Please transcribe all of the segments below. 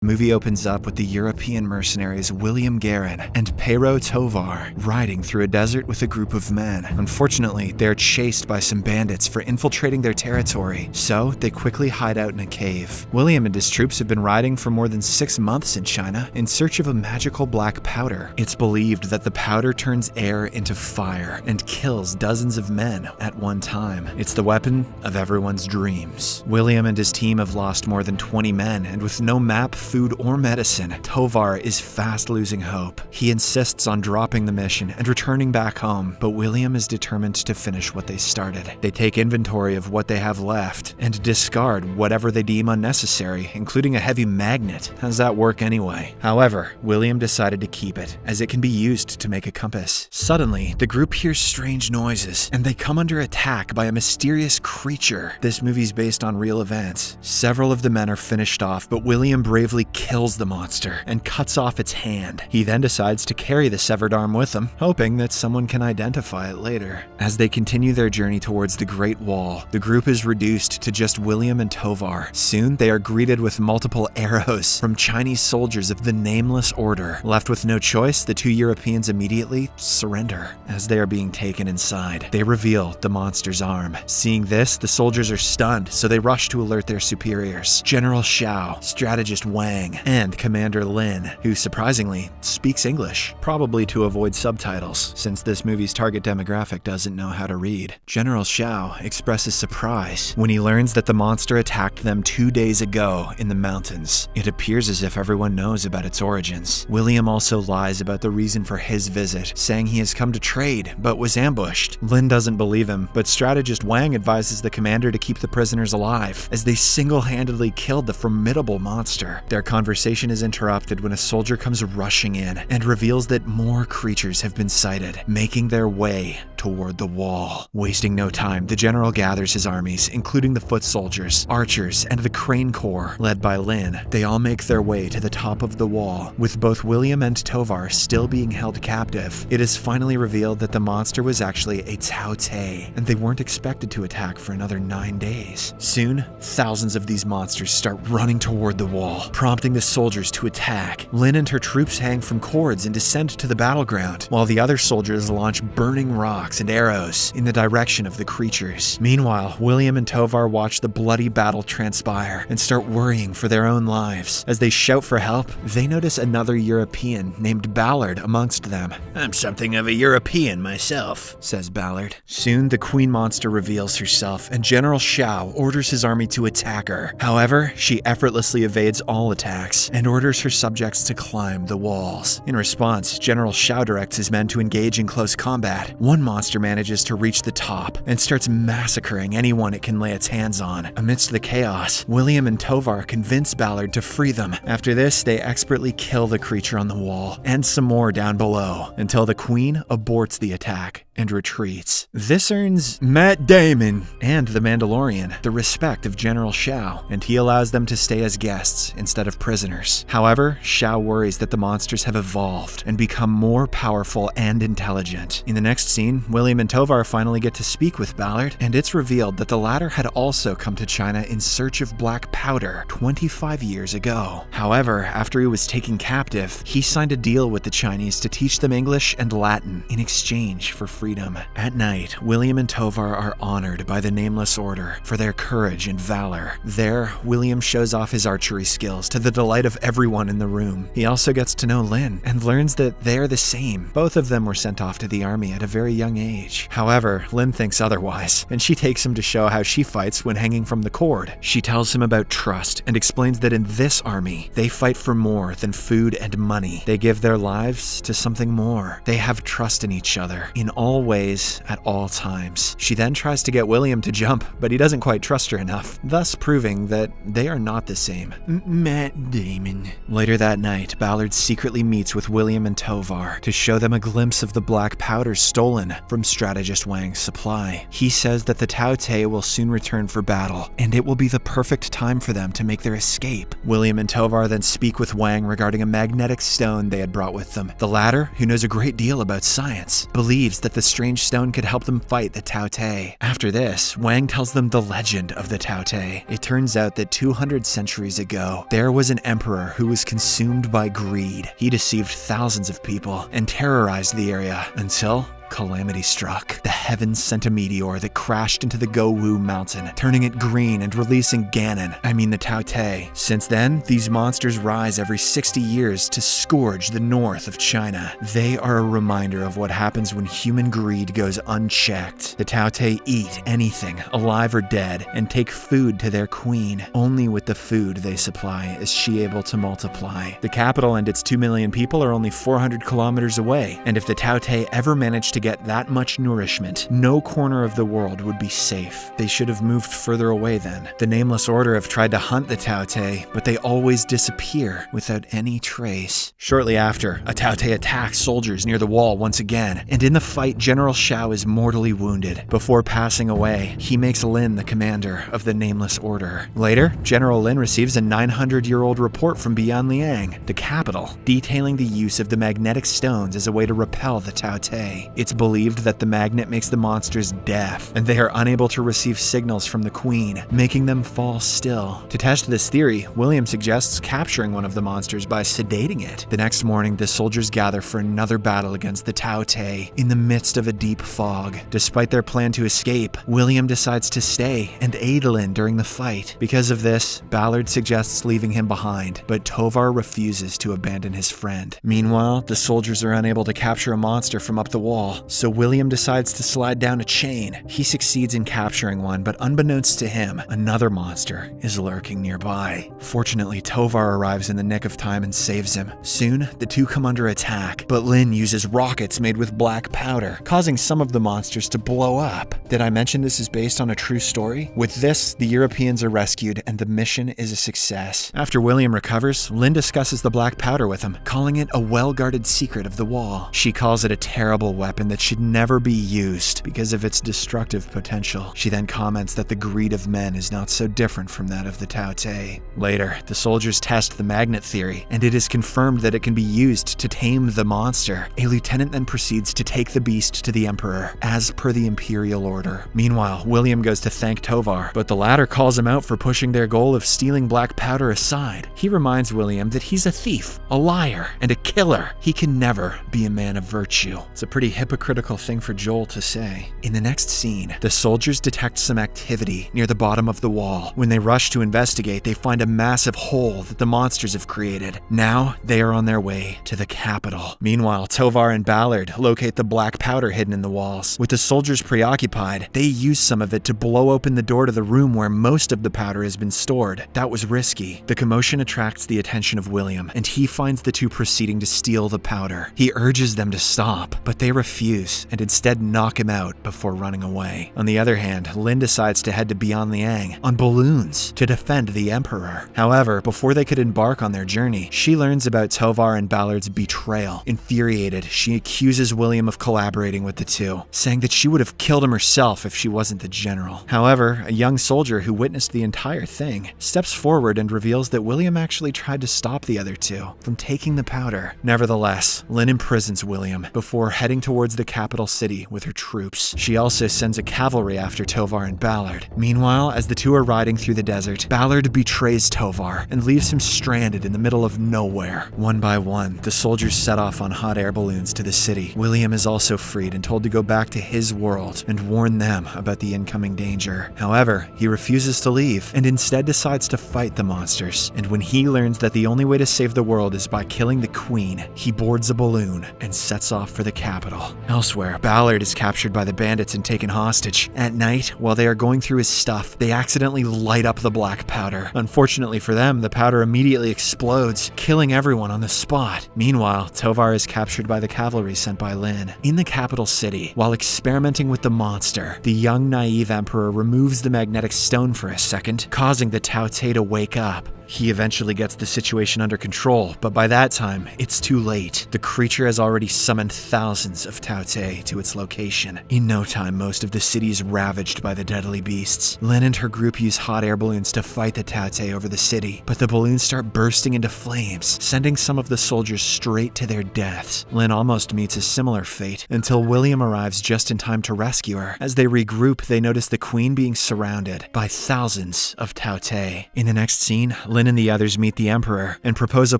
Movie opens up with the European mercenaries William Guerin and Pero Tovar riding through a desert with a group of men. Unfortunately, they are chased by some bandits for infiltrating their territory, so they quickly hide out in a cave. William and his troops have been riding for more than 6 months in China in search of a magical black powder. It's believed that the powder turns air into fire and kills dozens of men at one time. It's the weapon of everyone's dreams. William and his team have lost more than 20 men, and with no map, food, or medicine, Tovar is fast losing hope. He insists on dropping the mission and returning back home, but William is determined to finish what they started. They take inventory of what they have left and discard whatever they deem unnecessary, including a heavy magnet. How does that work anyway? However, William decided to keep it, as it can be used to make a compass. Suddenly, the group hears strange noises, and they come under attack by a mysterious creature. This movie's based on real events. Several of the men are finished off, but William bravely kills the monster and cuts off its hand. He then decides to carry the severed arm with him, hoping that someone can identify it later. As they continue their journey towards the Great Wall, the group is reduced to just William and Tovar. Soon, they are greeted with multiple arrows from Chinese soldiers of the Nameless Order. Left with no choice, the 2 Europeans immediately surrender. As they are being taken inside, they reveal the monster's arm. Seeing this, the soldiers are stunned, so they rush to alert their superiors. General Xiao, strategist Wang, and Commander Lin, who surprisingly speaks English, probably to avoid subtitles, since this movie's target demographic doesn't know how to read. General Xiao expresses surprise when he learns that the monster attacked them 2 days ago in the mountains. It appears as if everyone knows about its origins. William also lies about the reason for his visit, saying he has come to trade, but was ambushed. Lin doesn't believe him, but strategist Wang advises the commander to keep the prisoners alive, as they single-handedly killed the formidable monster. Their conversation is interrupted when a soldier comes rushing in and reveals that more creatures have been sighted, making their way toward the wall. Wasting no time, the general gathers his armies, including the foot soldiers, archers, and the Crane Corps, led by Lin. They all make their way to the top of the wall, with both William and Tovar still being held captive. It is finally revealed that the monster was actually a Tao Te, and they weren't expected to attack for another 9 days. Soon, thousands of these monsters start running toward the wall, prompting the soldiers to attack. Lin and her troops hang from cords and descend to the battleground, while the other soldiers launch burning rocks and arrows in the direction of the creatures. Meanwhile, William and Tovar watch the bloody battle transpire and start worrying for their own lives. As they shout for help, they notice another European named Ballard amongst them. "I'm something of a European myself," says Ballard. Soon, the queen monster reveals herself, and General Xiao orders his army to attack her. However, she effortlessly evades all attacks and orders her subjects to climb the walls. In response, General Xiao directs his men to engage in close combat. One monster manages to reach the top and starts massacring anyone it can lay its hands on. Amidst the chaos, William and Tovar convince Ballard to free them. After this, they expertly kill the creature on the wall and some more down below, until the queen aborts the attack and retreats. This earns Matt Damon and the Mandalorian the respect of General Xiao, and he allows them to stay as guests instead of prisoners. However, Xiao worries that the monsters have evolved and become more powerful and intelligent. In the next scene, William and Tovar finally get to speak with Ballard, and it's revealed that the latter had also come to China in search of black powder 25 years ago. However, after he was taken captive, he signed a deal with the Chinese to teach them English and Latin in exchange for freedom. At night, William and Tovar are honored by the Nameless Order for their courage and valor. There, William shows off his archery skills to the delight of everyone in the room. He also gets to know Lin and learns that they are the same. Both of them were sent off to the army at a very young age. However, Lin thinks otherwise, and she takes him to show how she fights when hanging from the cord. She tells him about trust and explains that in this army, they fight for more than food and money. They give their lives to something more. They have trust in each other, in all ways, at all times. She then tries to get William to jump, but he doesn't quite trust her enough, thus proving that they are not the same. Matt Damon. Later that night, Ballard secretly meets with William and Tovar to show them a glimpse of the black powder stolen from strategist Wang's supply. He says that the Tao Te will soon return for battle, and it will be the perfect time for them to make their escape. William and Tovar then speak with Wang regarding a magnetic stone they had brought with them. The latter, who knows a great deal about science, believes that the strange stone could help them fight the Tao Te. After this, Wang tells them the legend of the Tao Te. It turns out that 200 centuries ago, there there was an emperor who was consumed by greed. He deceived thousands of people and terrorized the area until calamity struck. The heavens sent a meteor that crashed into the Go-Wu mountain, turning it green and releasing the Tao Te. Since then, these monsters rise every 60 years to scourge the north of China. They are a reminder of what happens when human greed goes unchecked. The Tao Te eat anything, alive or dead, and take food to their queen. Only with the food they supply is she able to multiply. The capital and its 2 million people are only 400 kilometers away, and if the Tao Te ever managed to get that much nourishment, no corner of the world would be safe. They should have moved further away then. The Nameless Order have tried to hunt the Tao Te, but they always disappear without any trace. Shortly after, a Tao Te attacks soldiers near the wall once again, and in the fight, General Shao is mortally wounded. Before passing away, he makes Lin the commander of the Nameless Order. Later, General Lin receives a 900-year-old report from Beyond Liang, the capital, detailing the use of the magnetic stones as a way to repel the Tao Te. It's believed that the magnet makes the monsters deaf, and they are unable to receive signals from the queen, making them fall still. To test this theory, William suggests capturing one of the monsters by sedating it. The next morning, the soldiers gather for another battle against the Tao Te in the midst of a deep fog. Despite their plan to escape, William decides to stay and aid Lin during the fight. Because of this, Ballard suggests leaving him behind, but Tovar refuses to abandon his friend. Meanwhile, the soldiers are unable to capture a monster from up the wall, so William decides to slide down a chain. He succeeds in capturing one, but unbeknownst to him, another monster is lurking nearby. Fortunately, Tovar arrives in the nick of time and saves him. Soon, the two come under attack, but Lin uses rockets made with black powder, causing some of the monsters to blow up. Did I mention this is based on a true story? With this, the Europeans are rescued, and the mission is a success. After William recovers, Lin discusses the black powder with him, calling it a well-guarded secret of the wall. She calls it a terrible weapon that should never be used because of its destructive potential. She then comments that the greed of men is not so different from that of the Tao Te. Later, the soldiers test the magnet theory, and it is confirmed that it can be used to tame the monster. A lieutenant then proceeds to take the beast to the emperor, as per the imperial order. Meanwhile, William goes to thank Tovar, but the latter calls him out for pushing their goal of stealing black powder aside. He reminds William that he's a thief, a liar, and a killer. He can never be a man of virtue. It's a pretty hypocritical thing for Joel to say. In the next scene, the soldiers detect some activity near the bottom of the wall. When they rush to investigate, they find a massive hole that the monsters have created. Now, they are on their way to the capital. Meanwhile, Tovar and Ballard locate the black powder hidden in the walls. With the soldiers preoccupied, they use some of it to blow open the door to the room where most of the powder has been stored. That was risky. The commotion attracts the attention of William, and he finds the two proceeding to steal the powder. He urges them to stop, but they refuse and instead knock him out before running away. On the other hand, Lin decides to head to Beyond Liang on balloons to defend the emperor. However, before they could embark on their journey, she learns about Tovar and Ballard's betrayal. Infuriated, she accuses William of collaborating with the two, saying that she would have killed him herself if she wasn't the general. However, a young soldier who witnessed the entire thing steps forward and reveals that William actually tried to stop the other two from taking the powder. Nevertheless, Lin imprisons William before heading towards the capital city with her troops. She also sends a cavalry after Tovar and Ballard. Meanwhile, as the two are riding through the desert, Ballard betrays Tovar and leaves him stranded in the middle of nowhere. One by one, the soldiers set off on hot air balloons to the city. William is also freed and told to go back to his world and warn them about the incoming danger. However, he refuses to leave and instead decides to fight the monsters. And when he learns that the only way to save the world is by killing the queen, he boards a balloon and sets off for the capital. Elsewhere, Ballard is captured by the bandits and taken hostage. At night, while they are going through his stuff, they accidentally light up the black powder. Unfortunately for them, the powder immediately explodes, killing everyone on the spot. Meanwhile, Tovar is captured by the cavalry sent by Lin. In the capital city, while experimenting with the monster, the young naive emperor removes the magnetic stone for a second, causing the Tao Te to wake up. He eventually gets the situation under control, but by that time, it's too late. The creature has already summoned thousands of Tao Te to its location. In no time, most of the city is ravaged by the deadly beasts. Lin and her group use hot air balloons to fight the Tao Te over the city, but the balloons start bursting into flames, sending some of the soldiers straight to their deaths. Lin almost meets a similar fate, until William arrives just in time to rescue her. As they regroup, they notice the queen being surrounded by thousands of Tao Te. In the next scene, Lin Lin and the others meet the Emperor and propose a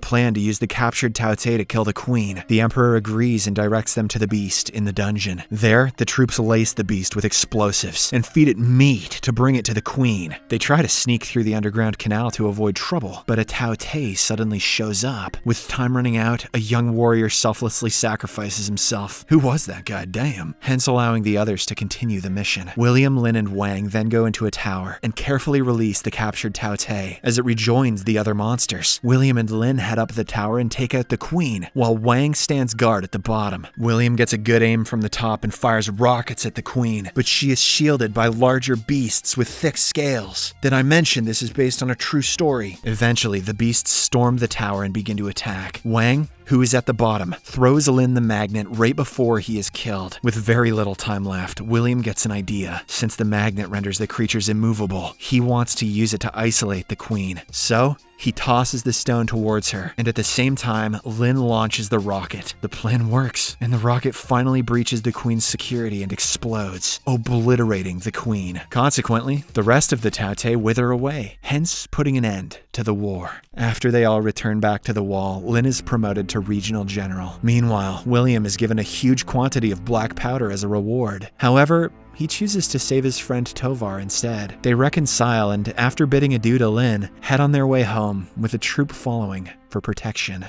plan to use the captured Tao Te to kill the Queen. The Emperor agrees and directs them to the beast in the dungeon. There, the troops lace the beast with explosives and feed it meat to bring it to the Queen. They try to sneak through the underground canal to avoid trouble, but a Tao Te suddenly shows up. With time running out, a young warrior selflessly sacrifices himself. Who was that guy? Damn. Hence allowing the others to continue the mission. William, Lin, and Wang then go into a tower and carefully release the captured Tao Te as it rejoins the other monsters. William and Lin head up the tower and take out the Queen, while Wang stands guard at the bottom. William gets a good aim from the top and fires rockets at the Queen, but she is shielded by larger beasts with thick scales. Did I mention this is based on a true story? Eventually, the beasts storm the tower and begin to attack. Wang, who is at the bottom, throws Lin the magnet right before he is killed. With very little time left, William gets an idea. Since the magnet renders the creatures immovable, he wants to use it to isolate the Queen. So, he tosses the stone towards her, and at the same time, Lin launches the rocket. The plan works, and the rocket finally breaches the Queen's security and explodes, obliterating the Queen. Consequently, the rest of the Tao Te wither away, hence putting an end to the war. After they all return back to the wall, Lin is promoted to regional general. Meanwhile, William is given a huge quantity of black powder as a reward. However, he chooses to save his friend Tovar instead. They reconcile and, after bidding adieu to Lin, head on their way home, with a troop following for protection.